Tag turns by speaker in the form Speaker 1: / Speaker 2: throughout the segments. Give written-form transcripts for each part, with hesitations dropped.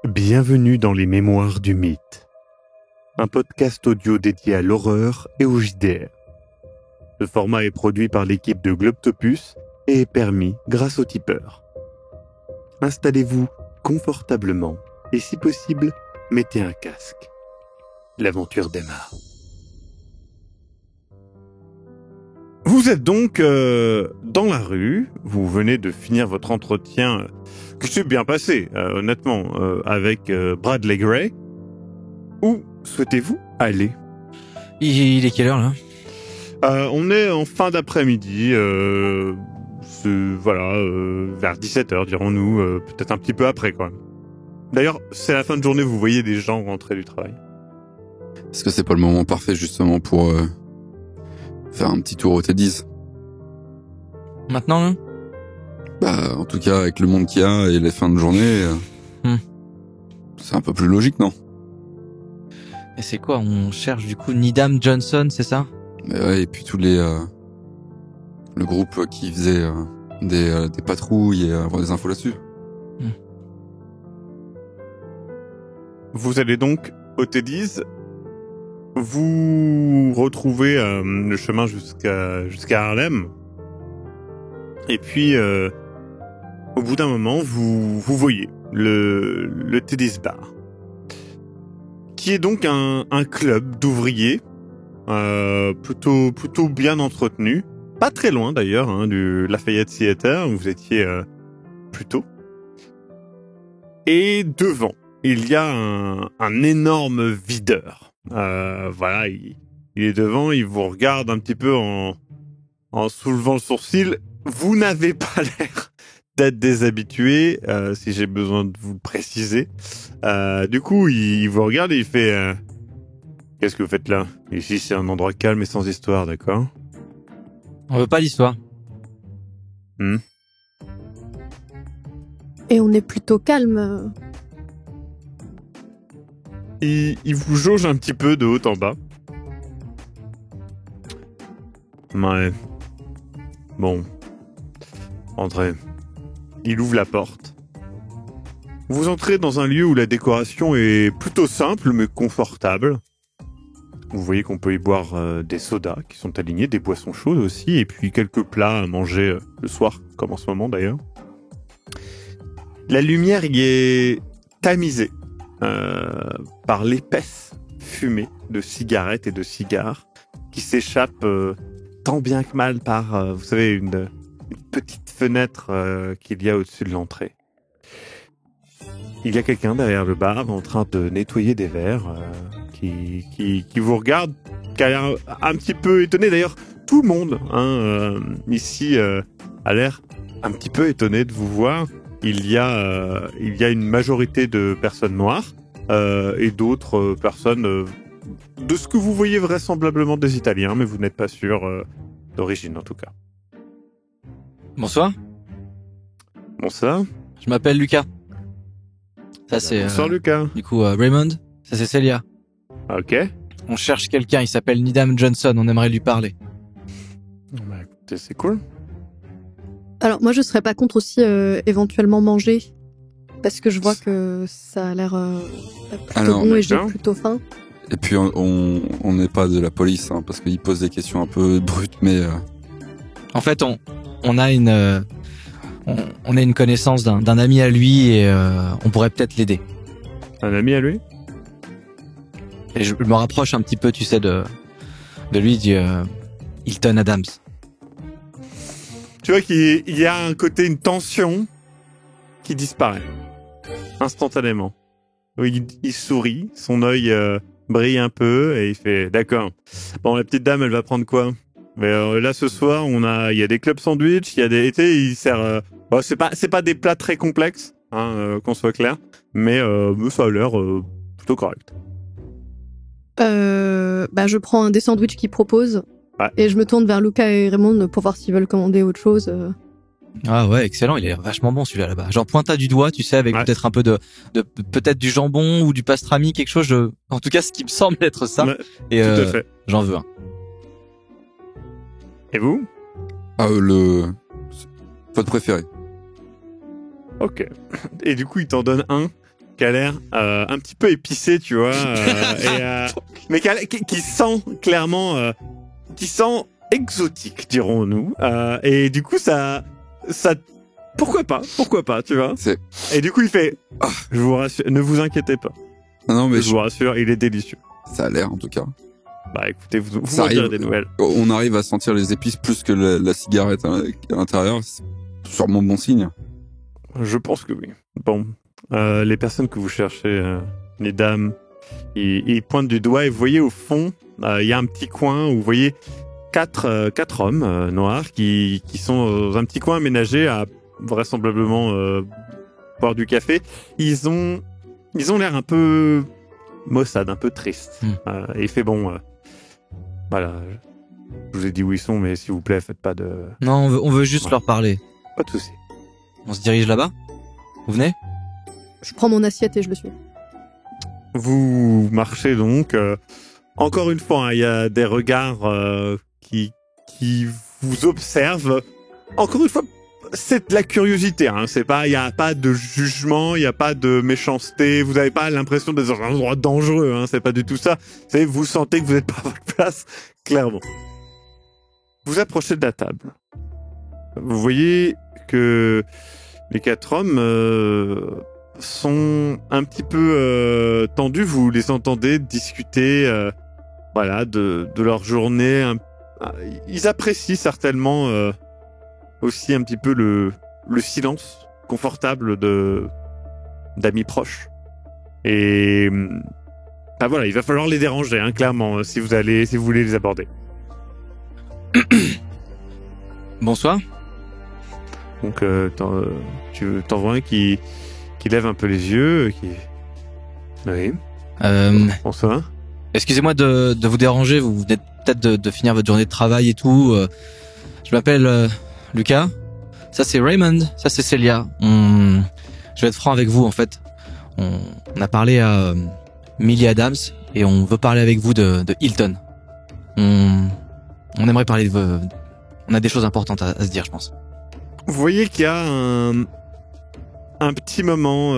Speaker 1: Bienvenue dans les Mémoires du Mythe, un podcast audio dédié à l'horreur et au JDR. Ce format est produit par l'équipe de Globtopus et est permis grâce au tipeur. Installez-vous confortablement et si possible, mettez un casque. L'aventure démarre. Vous êtes donc dans la rue, vous venez de finir votre entretien qui s'est bien passé, honnêtement, avec Bradley Gray. Où souhaitez-vous aller ?
Speaker 2: Il est quelle heure là ?
Speaker 1: On est en fin d'après-midi, vers 17h dirons-nous, peut-être un petit peu après quoi. D'ailleurs, c'est la fin de journée, vous voyez des gens rentrer du travail.
Speaker 3: Est-ce que c'est pas le moment parfait justement pour faire un petit tour au Teddy's ?
Speaker 2: Maintenant là ?
Speaker 3: Bah, en tout cas, avec le monde qu'il y a et les fins de journée, c'est un peu plus logique, non ?
Speaker 2: Et c'est quoi ? On cherche du coup Needham Johnson, c'est ça ?
Speaker 3: Ouais, et puis tous les le groupe qui faisait des patrouilles et avoir des infos là-dessus.
Speaker 1: Vous allez donc au Teddy's. Vous retrouvez le chemin jusqu'à Harlem. Et puis, au bout d'un moment, vous voyez le Teddy's Bar, qui est donc un club d'ouvriers plutôt bien entretenu. Pas très loin d'ailleurs du Lafayette Theater, où vous étiez plus tôt. Et devant, il y a un énorme videur. Il est devant, il vous regarde un petit peu en soulevant le sourcil. Vous n'avez pas l'air d'être déshabitué, si j'ai besoin de vous le préciser. Du coup, il vous regarde et il fait qu'est-ce que vous faites là ? Ici, c'est un endroit calme et sans histoire, d'accord ?
Speaker 2: On veut pas l'histoire.
Speaker 4: Et on est plutôt calme.
Speaker 1: Il vous jauge un petit peu de haut en bas. Ouais. Bon. Entrez. Il ouvre la porte. Vous entrez dans un lieu où la décoration est plutôt simple mais confortable. Vous voyez qu'on peut y boire des sodas qui sont alignés, des boissons chaudes aussi, et puis quelques plats à manger le soir, comme en ce moment d'ailleurs. La lumière y est tamisée par l'épaisse fumée de cigarettes et de cigares qui s'échappent tant bien que mal par, vous savez, une petite fenêtre qu'il y a au-dessus de l'entrée. Il y a quelqu'un derrière le bar en train de nettoyer des verres qui vous regarde, qui a l'air un petit peu étonné. D'ailleurs, tout le monde ici a l'air un petit peu étonné de vous voir. Il y a une majorité de personnes noires et d'autres personnes de ce que vous voyez vraisemblablement des Italiens, mais vous n'êtes pas sûr d'origine en tout cas.
Speaker 2: Bonsoir.
Speaker 1: Bonsoir.
Speaker 2: Je m'appelle Lucas. Ça c'est...
Speaker 1: Bonsoir Lucas.
Speaker 2: Du coup, Raymond. Ça c'est Celia.
Speaker 1: Ok.
Speaker 2: On cherche quelqu'un, il s'appelle Needham Johnson, on aimerait lui parler.
Speaker 1: Bah écoutez, c'est cool.
Speaker 4: Alors moi je serais pas contre aussi éventuellement manger, parce que je vois que ça a l'air plutôt bon et j'ai plutôt faim.
Speaker 3: Et puis on n'est pas de la police, parce qu'ils posent des questions un peu brutes, mais...
Speaker 2: En fait, on a une connaissance d'un ami à lui et on pourrait peut-être l'aider.
Speaker 1: Un ami à lui ?
Speaker 2: Et je me rapproche un petit peu, tu sais, de lui, du Hilton Adams.
Speaker 1: Tu vois qu'il y a un côté, une tension qui disparaît instantanément. Il sourit, son œil brille un peu et il fait d'accord. Bon, la petite dame, elle va prendre quoi ? Mais là ce soir, il y a des clubs sandwich, il y a des il sert c'est pas des plats très complexes qu'on soit clair, mais ça a l'air plutôt correct.
Speaker 4: Je prends un des sandwichs qu'ils proposent et je me tourne vers Lucas et Raymond pour voir s'ils veulent commander autre chose.
Speaker 2: Ah ouais, excellent, il est vachement bon celui-là là-bas. Genre pointe à du doigt, tu sais, avec peut-être un peu de peut-être du jambon ou du pastrami, quelque chose. En tout cas, ce qui me semble être ça.
Speaker 1: Ouais,
Speaker 2: et
Speaker 1: tout à fait.
Speaker 2: J'en veux un.
Speaker 1: Et vous ?
Speaker 3: Votre préféré.
Speaker 1: Ok. Et du coup, il t'en donne un qui a l'air un petit peu épicé, tu vois, mais qui sent clairement, qui sent exotique, dirons-nous. Et du coup, ça, pourquoi pas, tu vois. Et du coup, il fait, je vous rassure, ne vous inquiétez pas.
Speaker 3: Non, mais
Speaker 1: je vous rassure, il est délicieux.
Speaker 3: Ça a l'air, en tout cas.
Speaker 1: Bah, écoutez, vous m'en direz des nouvelles.
Speaker 3: On arrive à sentir les épices plus que la cigarette à l'intérieur. C'est sûrement bon signe.
Speaker 1: Je pense que oui. Bon, les personnes que vous cherchez, les dames, ils pointent du doigt et vous voyez au fond, il y a un petit coin où vous voyez quatre hommes noirs qui sont dans un petit coin aménagé à vraisemblablement boire du café. Ils ont l'air un peu maussade, un peu triste. Et il fait bon, voilà, je vous ai dit où ils sont, mais s'il vous plaît, faites pas de...
Speaker 2: Non, on veut juste leur parler.
Speaker 1: Pas de souci.
Speaker 2: On se dirige là-bas ? Vous venez ?
Speaker 4: Je prends mon assiette et je le suis.
Speaker 1: Vous marchez donc. Encore une fois, il y a des regards qui vous observent. Encore une fois, c'est de la curiosité. Hein. Il y a pas de jugement, il y a pas de méchanceté. Vous n'avez pas l'impression d'être dans un endroit dangereux. Hein. C'est pas du tout ça. Vous sentez que vous n'êtes pas à votre place, clairement. Vous approchez de la table. Vous voyez que les quatre hommes sont un petit peu tendus. Vous les entendez discuter, voilà, de leur journée. Ils apprécient certainement aussi un petit peu le silence confortable d'amis proches. Et bah voilà, il va falloir les déranger, hein, clairement, si vous voulez les aborder.
Speaker 2: Bonsoir.
Speaker 1: Donc tu t'en vois un qui lève un peu les yeux, oui. Bonsoir.
Speaker 2: Excusez-moi de vous déranger, vous venez peut-être de finir votre journée de travail et tout. Je m'appelle Lucas. Ça c'est Raymond, ça c'est Célia. Je vais être franc avec vous en fait. On a parlé à Millie Adams et on veut parler avec vous de Hilton. On aimerait parler de vous. On a des choses importantes à se dire, je pense.
Speaker 1: Vous voyez qu'il y a un petit moment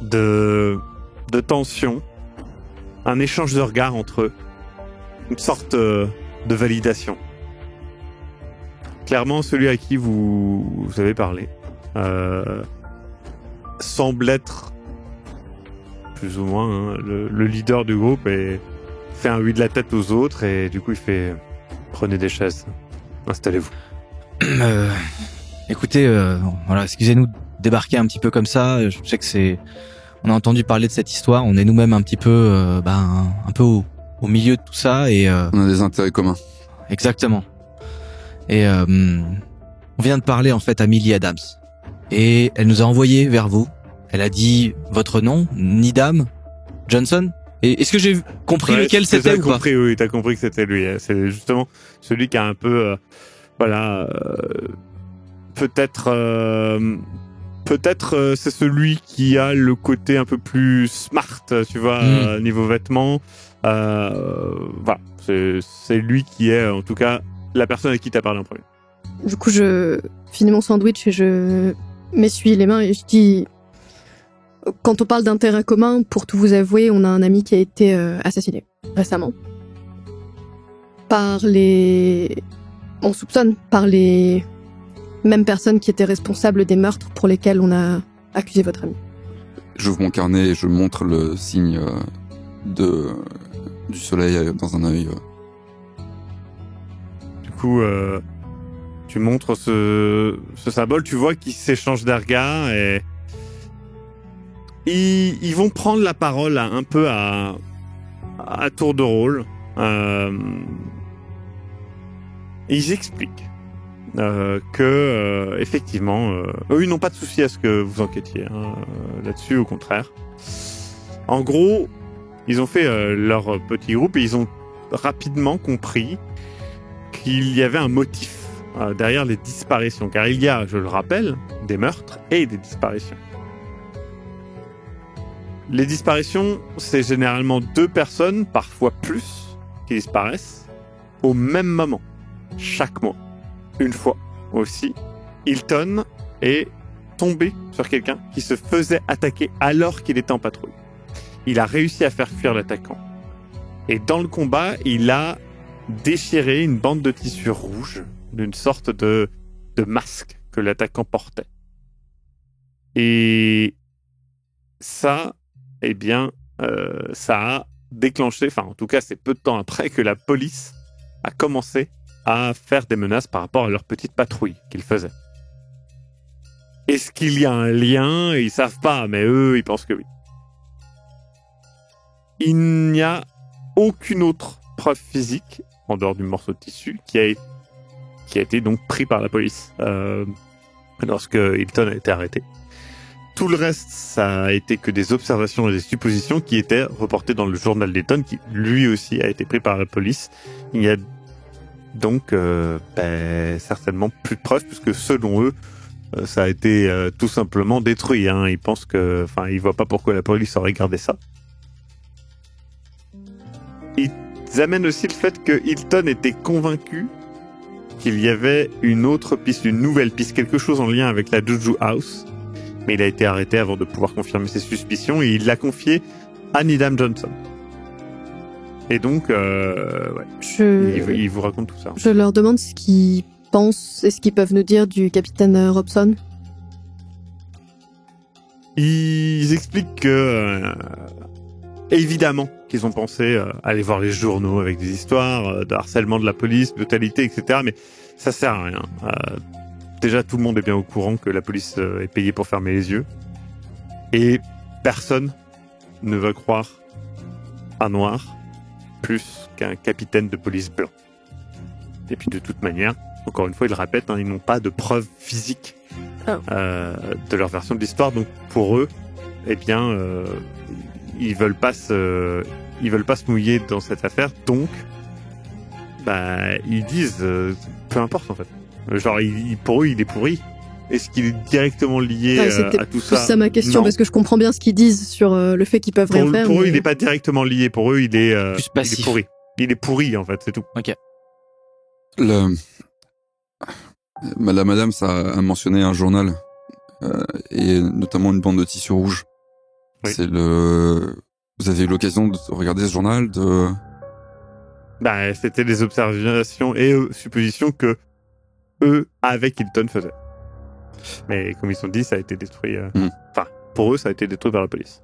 Speaker 1: de tension, un échange de regards entre eux, une sorte de validation. Clairement, celui à qui vous avez parlé semble être plus ou moins le leader du groupe et fait un oui de la tête aux autres et du coup il fait « Prenez des chaises, installez-vous ».
Speaker 2: Écoutez, voilà, excusez-nous de débarquer un petit peu comme ça. Je sais que on a entendu parler de cette histoire. On est nous-mêmes un petit peu, un peu au milieu de tout ça et
Speaker 3: on a des intérêts communs.
Speaker 2: Exactement. Et on vient de parler en fait à Millie Adams et elle nous a envoyé vers vous. Elle a dit votre nom, Needham Johnson. Et est-ce que j'ai compris lequel c'était ou pas ?
Speaker 1: Oui, t'as compris que c'était lui. C'est justement celui qui a un peu, voilà, peut-être c'est celui qui a le côté un peu plus smart, tu vois, niveau vêtements. Voilà, c'est lui qui est en tout cas la personne avec qui t'as parlé en premier.
Speaker 4: Du coup, je finis mon sandwich et je m'essuie les mains et je dis... Quand on parle d'intérêt commun, pour tout vous avouer, on a un ami qui a été assassiné récemment. On soupçonne par les mêmes personnes qui étaient responsables des meurtres pour lesquels on a accusé votre ami.
Speaker 3: J'ouvre mon carnet et je montre le signe du soleil dans un œil.
Speaker 1: Du coup, tu montres ce symbole, tu vois qu'ils s'échangent des regards et ils vont prendre la parole un peu à tour de rôle. Ils expliquent que effectivement, eux ils n'ont pas de souci à ce que vous enquêtiez là-dessus, au contraire. En gros, ils ont fait leur petit groupe et ils ont rapidement compris qu'il y avait un motif derrière les disparitions, car il y a, je le rappelle, des meurtres et des disparitions. Les disparitions, c'est généralement 2 personnes, parfois plus, qui disparaissent au même moment, chaque mois. Une fois aussi, Hilton et tombé sur quelqu'un qui se faisait attaquer alors qu'il était en patrouille. Il a réussi à faire fuir l'attaquant. Et dans le combat, il a déchiré une bande de tissu rouge d'une sorte de masque que l'attaquant portait. Et ça, eh bien, ça a déclenché, enfin en tout cas c'est peu de temps après que la police a commencé à faire des menaces par rapport à leur petite patrouille qu'ils faisaient. Est-ce qu'il y a un lien? Ils savent pas, mais eux, ils pensent que oui. Il n'y a aucune autre preuve physique, en dehors du morceau de tissu, qui a été donc pris par la police lorsque Hilton a été arrêté. Tout le reste, ça a été que des observations et des suppositions qui étaient reportées dans le journal d'Hilton, qui lui aussi a été pris par la police. Il y a donc certainement plus de preuves, puisque selon eux, ça a été tout simplement détruit. Ils pensent que, ils voient pas pourquoi la police aurait gardé ça. Ils amènent aussi le fait que Hilton était convaincu qu'il y avait une autre piste, une nouvelle piste, quelque chose en lien avec la Juju House. Mais il a été arrêté avant de pouvoir confirmer ses suspicions et il l'a confié à Needham Johnson. Et donc, il vous raconte tout ça.
Speaker 4: Je leur demande ce qu'ils pensent et ce qu'ils peuvent nous dire du capitaine Robson.
Speaker 1: Ils expliquent que, évidemment, qu'ils ont pensé aller voir les journaux avec des histoires de harcèlement de la police, brutalité, etc. Mais ça sert à rien. Déjà, tout le monde est bien au courant que la police est payée pour fermer les yeux. Et personne ne va croire un noir plus qu'un capitaine de police blanc. Et puis, de toute manière, encore une fois, ils le répètent, ils n'ont pas de preuves physiques de leur version de l'histoire. Donc, pour eux, eh bien, ils veulent pas se mouiller dans cette affaire. Donc, ils disent, peu importe en fait. Genre, pour eux, il est pourri. Est-ce qu'il est directement lié à tout ça?
Speaker 4: C'est ça ma question,
Speaker 1: non.
Speaker 4: parce que je comprends bien ce qu'ils disent sur le fait qu'ils peuvent rien faire.
Speaker 1: Pour eux, il n'est pas directement lié. Pour eux, il est pourri. Il est pourri, en fait, c'est tout.
Speaker 2: Ok.
Speaker 3: La madame, ça a mentionné un journal, et notamment une bande de tissu rouge. Oui. Vous avez eu l'occasion de regarder ce journal,
Speaker 1: c'était des observations et suppositions que eux, avec Hilton, faisaient. Mais comme ils ont dit, ça a été détruit. Pour eux, ça a été détruit par la police.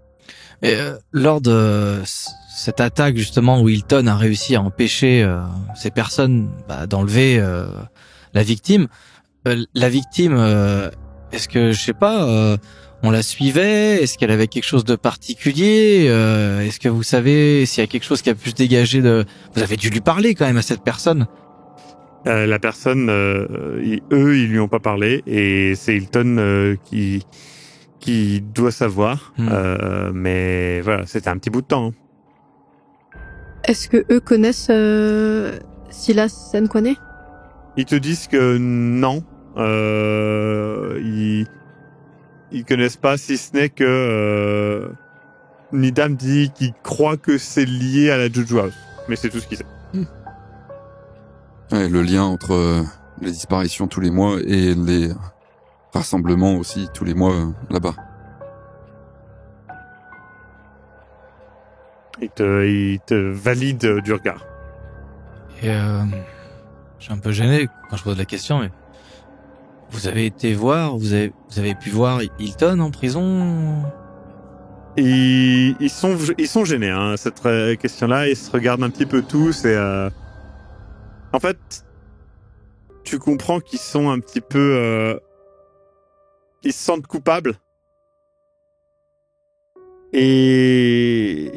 Speaker 2: Et lors de cette attaque, justement, où Hilton a réussi à empêcher ces personnes d'enlever la victime, est-ce que, je sais pas, on la suivait? Est-ce qu'elle avait quelque chose de particulier? Est-ce que vous savez s'il y a quelque chose qui a pu se dégager de... Vous avez dû lui parler quand même à cette personne.
Speaker 1: La personne, ils lui ont pas parlé et c'est Hilton qui doit savoir. Mais voilà, c'était un petit bout de temps.
Speaker 4: Est-ce que eux connaissent Silas Senkwane?
Speaker 1: Ils te disent que non. Ils connaissent pas, si ce n'est que Needham dit qu'il croit que c'est lié à la Juju House. Mais c'est tout ce qu'il sait.
Speaker 3: Ouais, le lien entre les disparitions tous les mois et les rassemblements aussi tous les mois là-bas.
Speaker 1: Il te valide du regard.
Speaker 2: Et je suis un peu gêné quand je pose la question, mais vous avez été voir, vous avez pu voir Hilton en prison?
Speaker 1: Ils sont gênés, cette question-là. Ils se regardent un petit peu tous et en fait, tu comprends qu'ils sont un petit peu, ils se sentent coupables et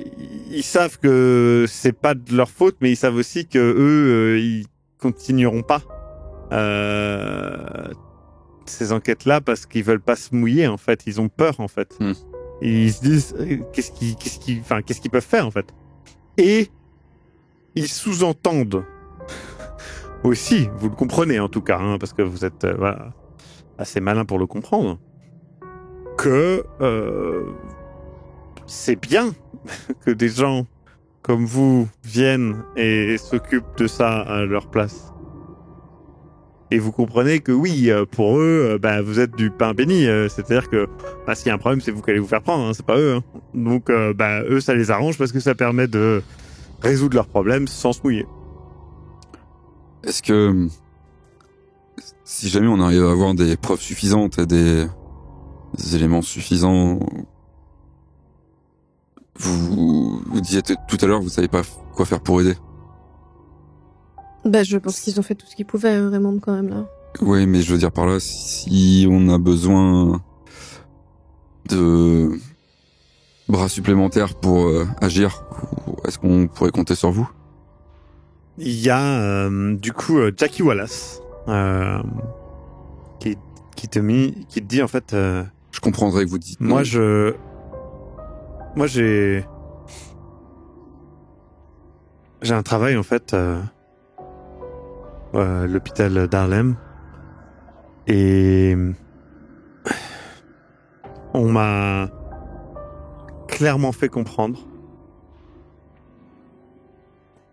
Speaker 1: ils savent que c'est pas de leur faute, mais ils savent aussi que eux, ils continueront pas ces enquêtes-là parce qu'ils veulent pas se mouiller. En fait, ils ont peur. En fait, ils se disent qu'est-ce qu'ils peuvent faire en fait. Et ils sous-entendent aussi, vous le comprenez en tout cas, parce que vous êtes assez malin pour le comprendre, que c'est bien que des gens comme vous viennent et s'occupent de ça à leur place. Et vous comprenez que oui, pour eux, vous êtes du pain béni. C'est-à-dire que s'il y a un problème, c'est vous qui allez vous faire prendre, hein, c'est pas eux. Hein. Donc eux, ça les arrange parce que ça permet de résoudre leurs problèmes sans se mouiller.
Speaker 3: Est-ce que si jamais on arrive à avoir des preuves suffisantes et des éléments suffisants, vous disiez tout à l'heure, vous savez pas quoi faire pour aider.
Speaker 4: Je pense qu'ils ont fait tout ce qu'ils pouvaient, Raymond, quand même, là.
Speaker 3: Oui, mais je veux dire par là, si on a besoin de bras supplémentaires pour agir, est-ce qu'on pourrait compter sur vous?
Speaker 1: Il y a du coup Jackie Wallace qui te dit en fait.
Speaker 3: Je comprendrais que vous dites.
Speaker 1: Moi j'ai un travail en fait. L'hôpital d'Harlem et on m'a clairement fait comprendre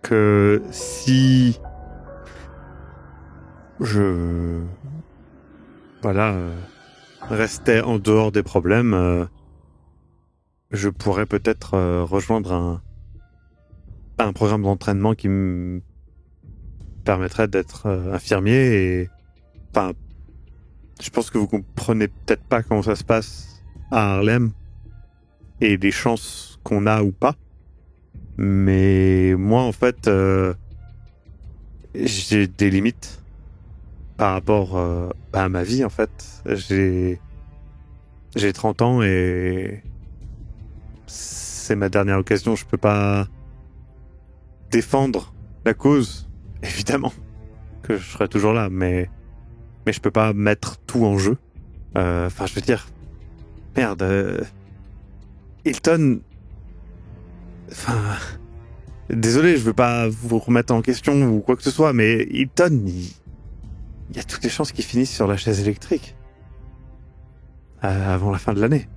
Speaker 1: que si je restais en dehors des problèmes, je pourrais peut-être rejoindre un programme d'entraînement qui me permettrait d'être infirmier et je pense que vous comprenez peut-être pas comment ça se passe à Harlem et les chances qu'on a ou pas, mais moi en fait j'ai des limites par rapport à ma vie en fait. J'ai 30 ans et c'est ma dernière occasion, je peux pas défendre la cause. Évidemment que je serai toujours là, mais je peux pas mettre tout en jeu. Je veux dire, merde, Hilton. Désolé, je veux pas vous remettre en question ou quoi que ce soit, mais Hilton, il y a toutes les chances qu'il finisse sur la chaise électrique avant la fin de l'année,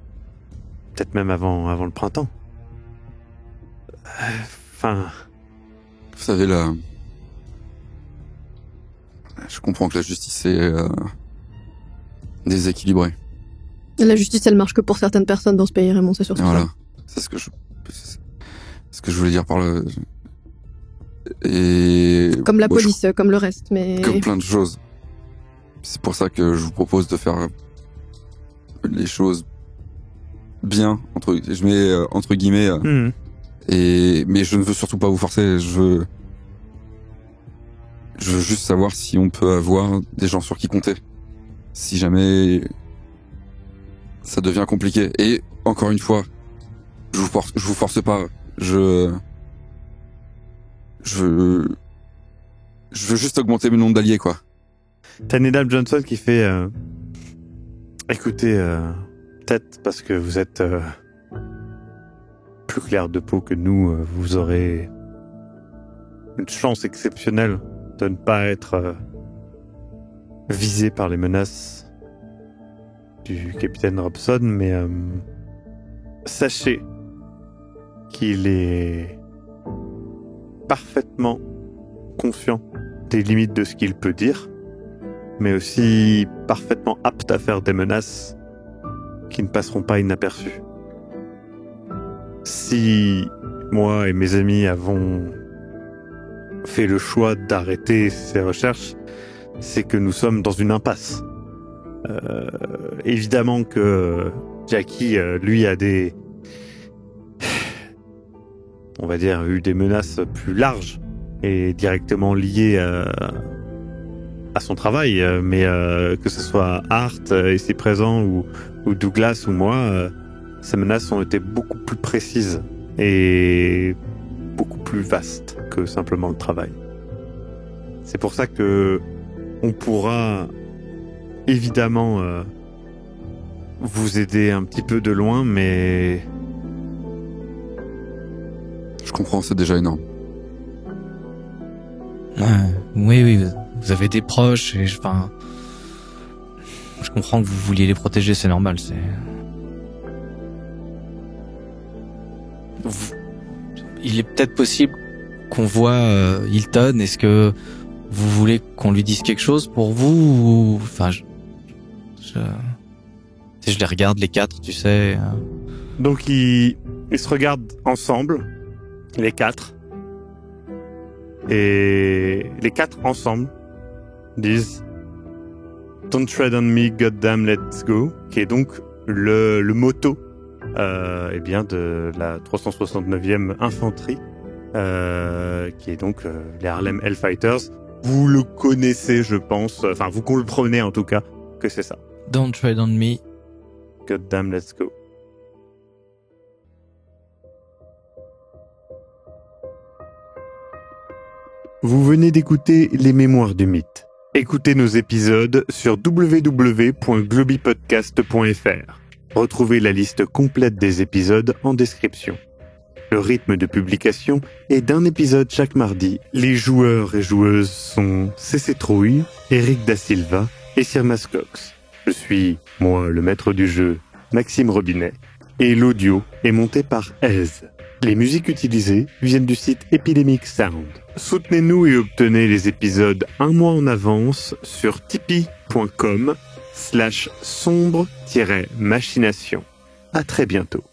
Speaker 1: peut-être même avant le printemps.
Speaker 3: Vous savez là. Je comprends que la justice est déséquilibrée.
Speaker 4: La justice, elle marche que pour certaines personnes dans ce pays, Raymond, c'est surtout
Speaker 3: voilà.
Speaker 4: ça.
Speaker 3: C'est ce que je voulais dire par là. Et
Speaker 4: comme la police, comme le reste, mais...
Speaker 3: Comme plein de choses. C'est pour ça que je vous propose de faire les choses bien, je mets entre guillemets, mais je ne veux surtout pas vous forcer, je veux juste savoir si on peut avoir des gens sur qui compter. Si jamais ça devient compliqué. Et encore une fois, je vous force pas. Je veux juste augmenter le nombre d'alliés, quoi.
Speaker 1: T'as Nedal Johnson qui fait écoutez, peut-être parce que vous êtes plus clair de peau que nous, vous aurez une chance exceptionnelle de ne pas être visé par les menaces du capitaine Robson, mais sachez qu'il est parfaitement conscient des limites de ce qu'il peut dire, mais aussi parfaitement apte à faire des menaces qui ne passeront pas inaperçues. Si moi et mes amis avons fait le choix d'arrêter ces recherches, c'est que nous sommes dans une impasse. Évidemment que Jackie, lui, a eu des menaces plus larges et directement liées à son travail, mais que ce soit Art ici présent ou Douglas ou moi, ces menaces ont été beaucoup plus précises et beaucoup plus vastes que simplement le travail. C'est pour ça que on pourra évidemment vous aider un petit peu de loin, mais
Speaker 3: je comprends, c'est déjà énorme.
Speaker 2: Oui, vous avez des proches et je comprends que vous vouliez les protéger, c'est normal, Il est peut-être possible qu'on voit Hilton, est-ce que Vous voulez qu'on lui dise quelque chose pour vous ou... Enfin, je les regarde les 4, tu sais.
Speaker 1: Donc ils se regardent ensemble, les 4. Et les 4 ensemble disent Don't tread on me, goddamn, let's go, qui est donc le motto de la 369e infanterie, qui est donc les Harlem Hellfighters. Vous le connaissez, je pense, enfin vous comprenez en tout cas que c'est ça.
Speaker 2: Don't tread on me,
Speaker 1: goddamn, let's go. Vous venez d'écouter Les Mémoires du Mythe. Écoutez nos épisodes sur www.globipodcast.fr. Retrouvez la liste complète des épisodes en description. Le rythme de publication est d'un épisode chaque mardi. Les joueurs et joueuses sont CC Trouille, Eric Da Silva et Sirmas Cox. Je suis, moi, le maître du jeu, Maxime Robinet, et l'audio est monté par Ez. Les musiques utilisées viennent du site Epidemic Sound. Soutenez-nous et obtenez les épisodes un mois en avance sur tipeee.com/sombre-machination. À très bientôt.